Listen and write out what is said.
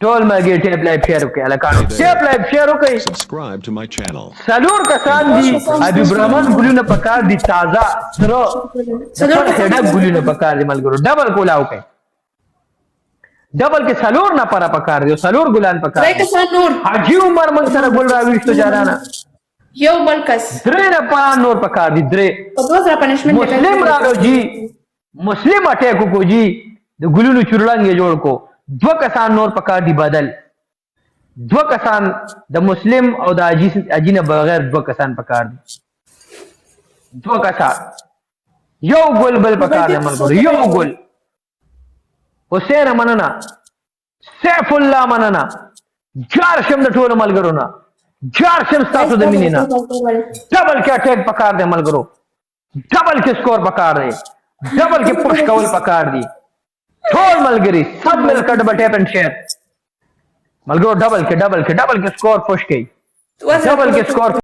ټول مګي ټیپ لایف شیر وکړي الکانو ټیپ لایف شیر وکړي Subscribe to my channel. سلور کسان دي ابي برهمن ګلونه پکار دي تازه سره سلور هډه ګلونه پکار دي ملګرو ډبل کولاو کوي ډبل کې سلور نه پره پکار دي سلور ګلان پکار دي کسان نور حاجی عمر من سره ګل راويشتو جارانا یو بل کس درې نه پاره نور پکار دي درې په دوسرا پنشمنت مسلم راغو جی مسلم اٹیکو کو جی د ګلونو چورلنګ جوړ کو دو کسان نور پکار دي بدل دو کسان د مسلم او د اجینه بغیر دو کسان پکار دي دو کسان یو ګل بل پکار دی ملګرو یو ګل حسین مننا سیف الله مننا جار شم د ټولو ملګرو نه جار شم تاسو د مینې نه ډبل کې اٹیک پکار دی ملګرو ډبل کې سکور پکار دی ډبل کې پوش کول پکار دی ټول ملګری سب مل کډ بټه پن شیر ملګرو ډبل کې سکور پوش کړي ډبل کې سکور